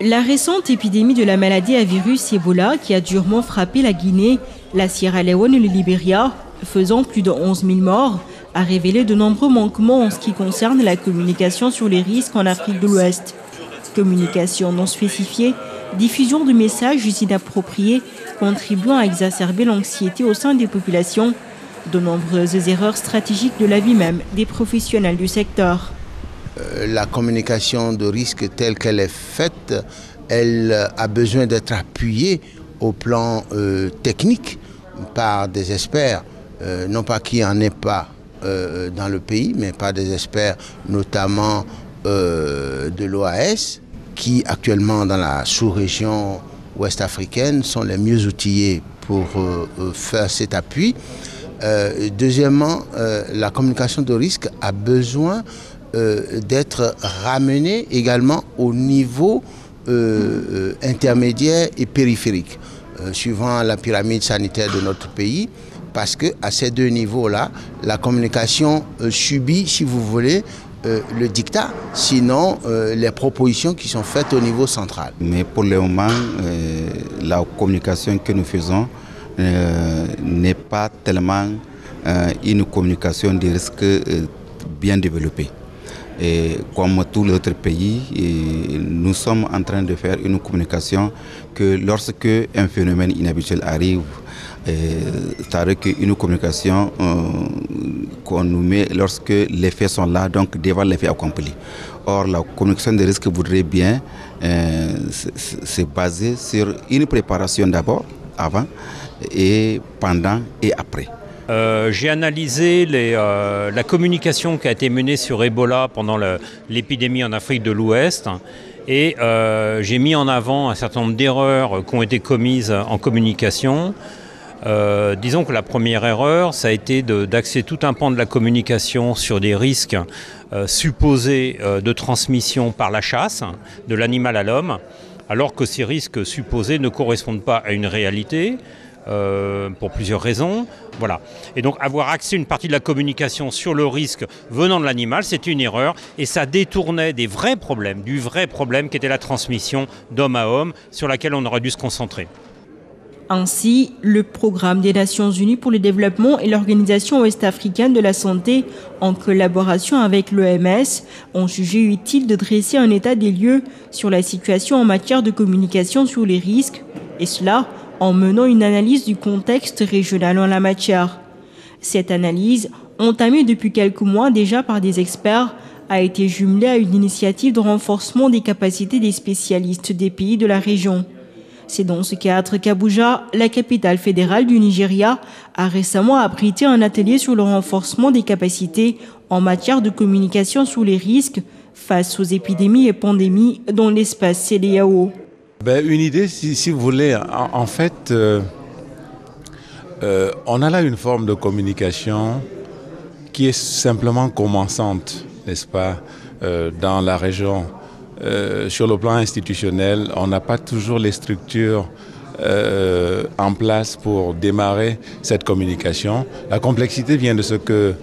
La récente épidémie de la maladie à virus Ebola qui a durement frappé la Guinée, la Sierra Leone et le Libéria, faisant plus de 11 000 morts, a révélé de nombreux manquements en ce qui concerne la communication sur les risques en Afrique de l'Ouest. Communication non spécifiée, diffusion de messages inappropriés contribuant à exacerber l'anxiété au sein des populations, de nombreuses erreurs stratégiques de la vie même des professionnels du secteur. La communication de risque telle qu'elle est faite, elle a besoin d'être appuyée au plan technique par des experts, non pas qu'il n'y en ait pas dans le pays, mais par des experts notamment de l'OAS, qui actuellement dans la sous-région ouest africaine sont les mieux outillés pour faire cet appui. Deuxièmement, la communication de risque a besoin d'être ramené également au niveau intermédiaire et périphérique, suivant la pyramide sanitaire de notre pays, parce qu'à ces deux niveaux-là, la communication subit, si vous voulez, le dictat, sinon les propositions qui sont faites au niveau central. Mais pour le moment, la communication que nous faisons n'est pas tellement une communication de risque bien développée. Et comme tous les autres pays, nous sommes en train de faire une communication que lorsque un phénomène inhabituel arrive, c'est-à-dire qu'une communication qu'on nous met lorsque les faits sont là, donc devant les faits accomplis. Or, la communication des risques voudrait bien se baser sur une préparation d'abord, avant, et pendant et après. J'ai analysé la communication qui a été menée sur Ebola pendant l'épidémie en Afrique de l'Ouest et j'ai mis en avant un certain nombre d'erreurs qui ont été commises en communication. Disons que la première erreur, ça a été d'axer tout un pan de la communication sur des risques supposés de transmission par la chasse, de l'animal à l'homme, alors que ces risques supposés ne correspondent pas à une réalité. Pour plusieurs raisons. Voilà. Et donc avoir axé une partie de la communication sur le risque venant de l'animal, c'est une erreur et ça détournait des vrais problèmes, du vrai problème qui était la transmission d'homme à homme sur laquelle on aurait dû se concentrer. Ainsi, le Programme des Nations Unies pour le développement et l'Organisation ouest-africaine de la santé, en collaboration avec l'OMS, ont jugé utile de dresser un état des lieux sur la situation en matière de communication sur les risques, et cela en menant une analyse du contexte régional en la matière. Cette analyse, entamée depuis quelques mois déjà par des experts, a été jumelée à une initiative de renforcement des capacités des spécialistes des pays de la région. C'est dans ce cadre qu'Abuja, la capitale fédérale du Nigeria, a récemment abrité un atelier sur le renforcement des capacités en matière de communication sur les risques face aux épidémies et pandémies dans l'espace CEDEAO. Une idée, si vous voulez, en fait, on a là une forme de communication qui est simplement commençante, n'est-ce pas, dans la région. Sur le plan institutionnel, on n'a pas toujours les structures en place pour démarrer cette communication. La complexité vient de ce que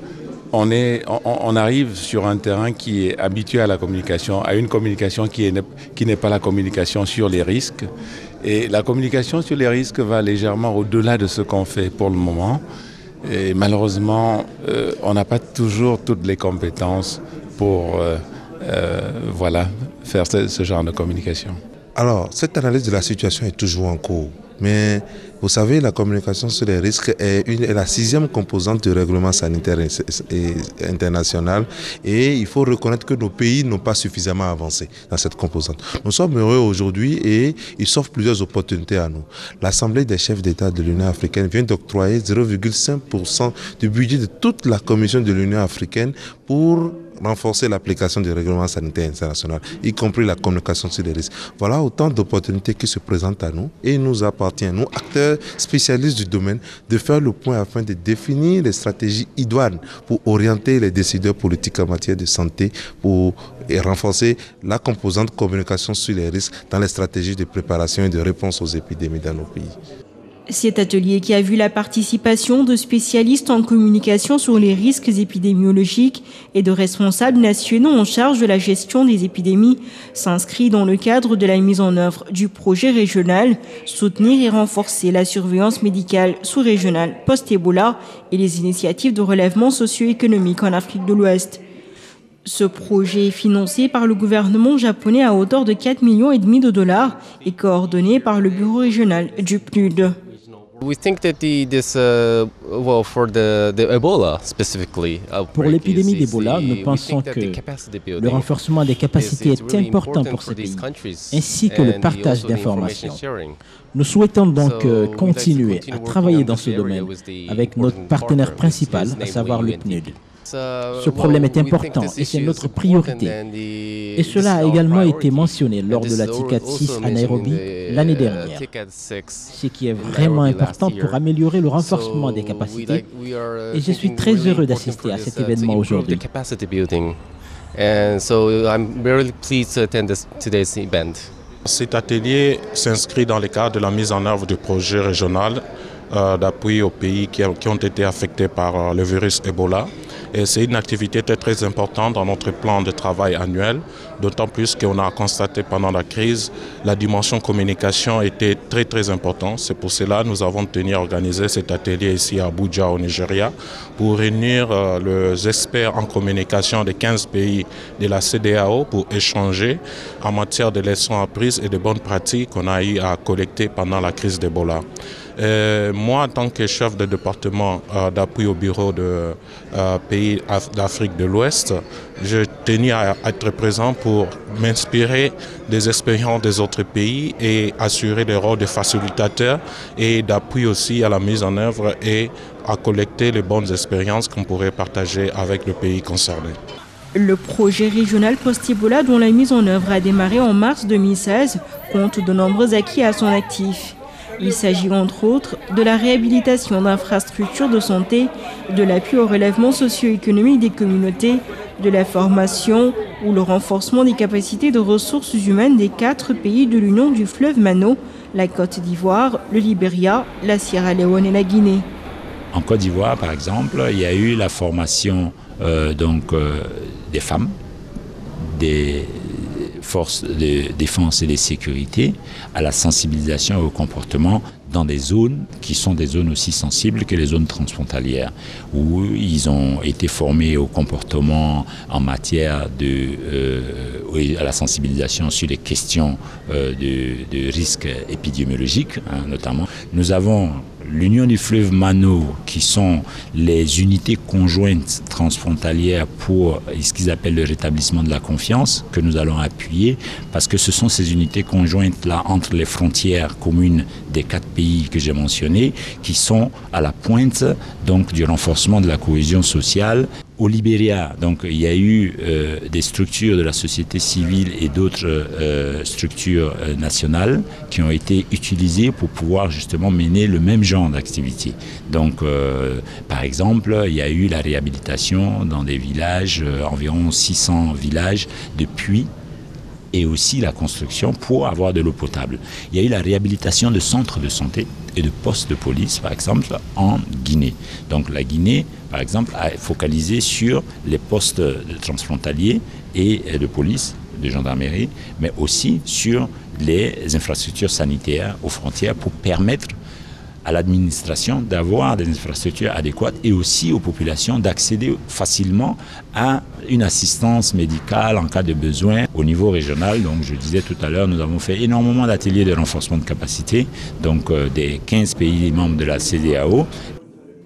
on arrive sur un terrain qui est habitué à la communication, à une communication qui n'est pas la communication sur les risques. Et la communication sur les risques va légèrement au-delà de ce qu'on fait pour le moment. Et malheureusement, on n'a pas toujours toutes les compétences pour faire ce genre de communication. Alors, cette analyse de la situation est toujours en cours. Mais vous savez, la communication sur les risques est la 6e composante du règlement sanitaire international et il faut reconnaître que nos pays n'ont pas suffisamment avancé dans cette composante. Nous sommes heureux aujourd'hui et il s'offre plusieurs opportunités à nous. L'Assemblée des chefs d'État de l'Union africaine vient d'octroyer 0,5% du budget de toute la Commission de l'Union africaine pour renforcer l'application du règlement sanitaire international, y compris la communication sur les risques. Voilà autant d'opportunités qui se présentent à nous et il nous appartient, nous, acteurs spécialistes du domaine, de faire le point afin de définir les stratégies idoines pour orienter les décideurs politiques en matière de santé et renforcer la composante communication sur les risques dans les stratégies de préparation et de réponse aux épidémies dans nos pays. Cet atelier qui a vu la participation de spécialistes en communication sur les risques épidémiologiques et de responsables nationaux en charge de la gestion des épidémies s'inscrit dans le cadre de la mise en œuvre du projet régional Soutenir et renforcer la surveillance médicale sous-régionale post-Ebola et les initiatives de relèvement socio-économique en Afrique de l'Ouest. Ce projet est financé par le gouvernement japonais à hauteur de 4,5 millions de dollars et coordonné par le bureau régional du PNUD. Pour l'épidémie d'Ebola, nous pensons que le renforcement des capacités est important pour ces pays, ainsi que le partage d'informations. Nous souhaitons donc continuer à travailler dans ce domaine avec notre partenaire principal, à savoir le PNUD. Ce problème est important et c'est notre priorité. Et cela a également été mentionné lors de la TICAD 6 à Nairobi l'année dernière, ce qui est vraiment important pour améliorer le renforcement des capacités. Et je suis très heureux d'assister à cet événement aujourd'hui. Cet atelier s'inscrit dans le cadre de la mise en œuvre du projet régional d'appui aux pays qui ont été affectés par le virus Ebola. Et c'est une activité très importante dans notre plan de travail annuel, d'autant plus qu'on a constaté pendant la crise, la dimension communication était très importante. C'est pour cela que nous avons tenu à organiser cet atelier ici à Abuja au Nigeria pour réunir les experts en communication de 15 pays de la CEDEAO pour échanger en matière de leçons apprises et de bonnes pratiques qu'on a eu à collecter pendant la crise d'Ebola. Moi, en tant que chef de département d'appui au bureau de pays d'Afrique de l'Ouest, je tenais à être présent pour m'inspirer des expériences des autres pays et assurer le rôle de facilitateur et d'appui aussi à la mise en œuvre et à collecter les bonnes expériences qu'on pourrait partager avec le pays concerné. Le projet régional post-Ebola, dont la mise en œuvre a démarré en mars 2016, compte de nombreux acquis à son actif. Il s'agit entre autres de la réhabilitation d'infrastructures de santé, de l'appui au relèvement socio-économique des communautés, de la formation ou le renforcement des capacités de ressources humaines des 4 pays de l'Union du fleuve Mano, la Côte d'Ivoire, le Libéria, la Sierra Leone et la Guinée. En Côte d'Ivoire, par exemple, il y a eu la formation des femmes, des forces de défense et de sécurité, à la sensibilisation et au comportement dans des zones qui sont des zones aussi sensibles que les zones transfrontalières, où ils ont été formés au comportement en matière à la sensibilisation sur les questions de risques épidémiologiques, notamment. Nous avons l'Union du fleuve Mano, qui sont les unités conjointes transfrontalières pour ce qu'ils appellent le rétablissement de la confiance, que nous allons appuyer, parce que ce sont ces unités conjointes-là entre les frontières communes des 4 pays que j'ai mentionnés, qui sont à la pointe donc, du renforcement de la cohésion sociale. Au Libéria, donc, il y a eu des structures de la société civile et d'autres structures nationales qui ont été utilisées pour pouvoir justement mener le même genre d'activité. Donc, par exemple, il y a eu la réhabilitation dans des villages, environ 600 villages de puits, et aussi la construction pour avoir de l'eau potable. Il y a eu la réhabilitation de centres de santé et de postes de police, par exemple, en Guinée. Donc la Guinée, par exemple, a focalisé sur les postes transfrontaliers et de police, de gendarmerie, mais aussi sur les infrastructures sanitaires aux frontières pour permettre à l'administration d'avoir des infrastructures adéquates et aussi aux populations d'accéder facilement à une assistance médicale en cas de besoin au niveau régional. Donc je disais tout à l'heure, nous avons fait énormément d'ateliers de renforcement de capacité, donc des 15 pays membres de la CEDEAO.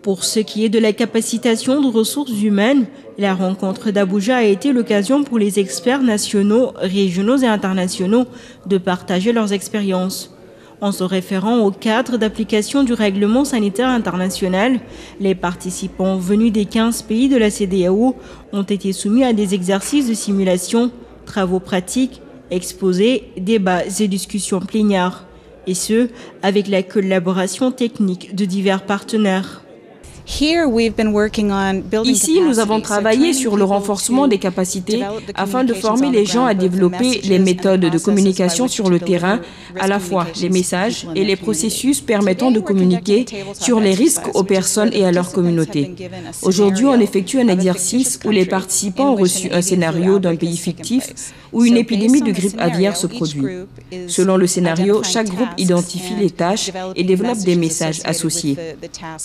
Pour ce qui est de la capacitation de ressources humaines, la rencontre d'Abuja a été l'occasion pour les experts nationaux, régionaux et internationaux de partager leurs expériences. En se référant au cadre d'application du règlement sanitaire international, les participants venus des 15 pays de la CEDEAO ont été soumis à des exercices de simulation, travaux pratiques, exposés, débats et discussions plénières. Et ce, avec la collaboration technique de divers partenaires. Ici, nous avons travaillé sur le renforcement des capacités afin de former les gens à développer les méthodes de communication sur le terrain, à la fois les messages et les processus permettant de communiquer sur les risques aux personnes et à leur communauté. Aujourd'hui, on effectue un exercice où les participants ont reçu un scénario d'un pays fictif où une épidémie de grippe aviaire se produit. Selon le scénario, chaque groupe identifie les tâches et développe des messages associés.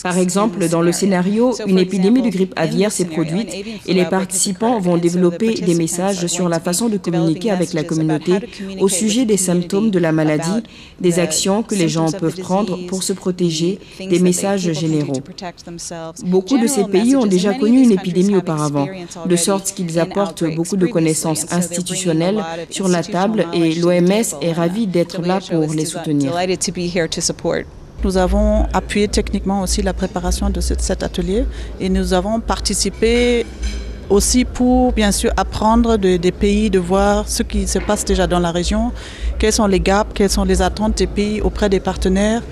Par exemple, dans le scénario, une épidémie de grippe aviaire s'est produite et les participants vont développer des messages sur la façon de communiquer avec la communauté au sujet des symptômes de la maladie, des actions que les gens peuvent prendre pour se protéger, des messages généraux. Beaucoup de ces pays ont déjà connu une épidémie auparavant, de sorte qu'ils apportent beaucoup de connaissances institutionnelles sur la table et l'OMS est ravie d'être là pour les soutenir. Nous avons appuyé techniquement aussi la préparation de cet atelier et nous avons participé aussi pour bien sûr apprendre des pays, de voir ce qui se passe déjà dans la région, quels sont les gaps, quelles sont les attentes des pays auprès des partenaires.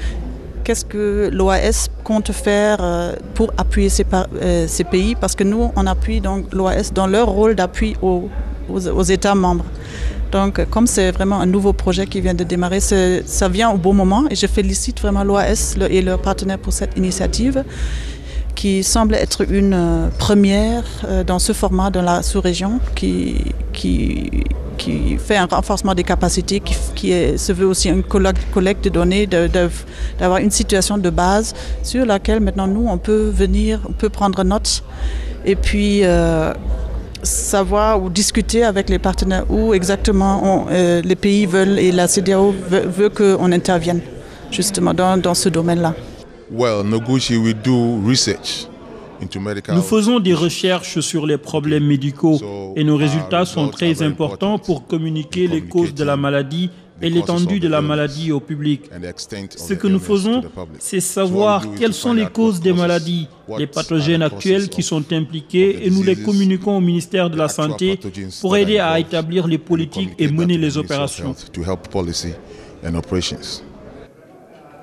Qu'est-ce que l'OAS compte faire pour appuyer ces pays? Parce que nous, on appuie donc l'OAS dans leur rôle d'appui aux États membres. Donc, comme c'est vraiment un nouveau projet qui vient de démarrer, ça vient au bon moment et je félicite vraiment l'OAS et leurs partenaires pour cette initiative qui semble être une première dans ce format dans la sous-région qui fait un renforcement des capacités, qui se veut aussi une collecte de données, d'avoir une situation de base sur laquelle maintenant nous, on peut prendre note et puis savoir ou discuter avec les partenaires où exactement les pays veulent et la CEDEAO veut qu'on intervienne justement dans ce domaine-là. Nous faisons des recherches sur les problèmes médicaux et nos résultats sont très importants pour communiquer les causes de la maladie et l'étendue de la maladie au public. Ce que nous faisons, c'est savoir quelles sont les causes des maladies, les pathogènes actuels qui sont impliqués et nous les communiquons au ministère de la Santé pour aider à établir les politiques et mener les opérations.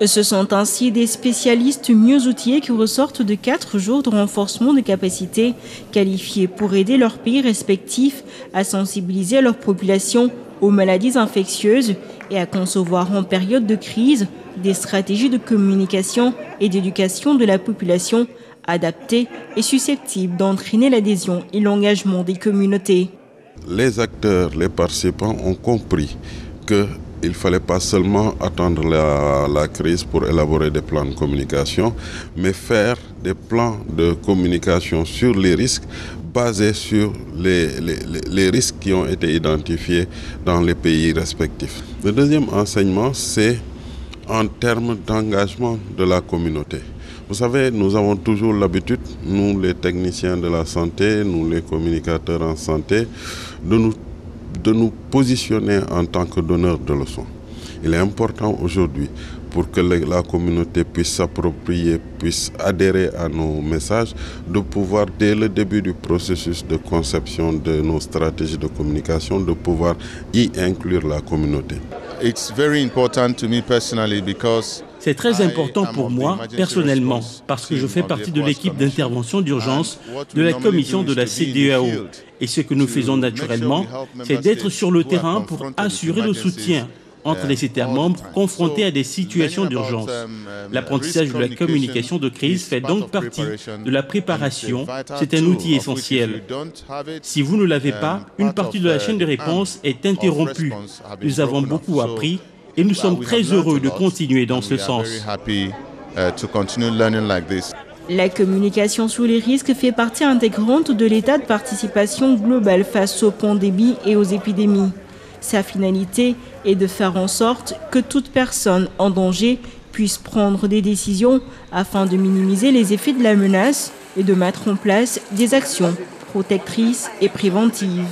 Ce sont ainsi des spécialistes mieux outillés qui ressortent de 4 jours de renforcement de capacités, qualifiés pour aider leurs pays respectifs à sensibiliser leur population aux maladies infectieuses et à concevoir en période de crise des stratégies de communication et d'éducation de la population adaptées et susceptibles d'entraîner l'adhésion et l'engagement des communautés. Les acteurs, les participants ont compris qu'il ne fallait pas seulement attendre la crise pour élaborer des plans de communication, mais faire des plans de communication sur les risques basés sur les risques qui ont été identifiés dans les pays respectifs. Le deuxième enseignement, c'est en termes d'engagement de la communauté. Vous savez, nous avons toujours l'habitude, nous les techniciens de la santé, nous les communicateurs en santé, de nous positionner en tant que donneurs de leçons. Il est important aujourd'hui pour que la communauté puisse s'approprier, puisse adhérer à nos messages, de pouvoir dès le début du processus de conception de nos stratégies de communication, de pouvoir y inclure la communauté. C'est très important pour moi, personnellement, parce que je fais partie de l'équipe d'intervention d'urgence de la commission de la CEDEAO. Et ce que nous faisons naturellement, c'est d'être sur le terrain pour assurer le soutien entre les États membres confrontés à des situations d'urgence. L'apprentissage de la communication de crise fait donc partie de la préparation. C'est un outil essentiel. Si vous ne l'avez pas, une partie de la chaîne de réponse est interrompue. Nous avons beaucoup appris et nous sommes très heureux de continuer dans ce sens. La communication sur les risques fait partie intégrante de l'état de participation globale face aux pandémies et aux épidémies. Sa finalité est de faire en sorte que toute personne en danger puisse prendre des décisions afin de minimiser les effets de la menace et de mettre en place des actions protectrices et préventives.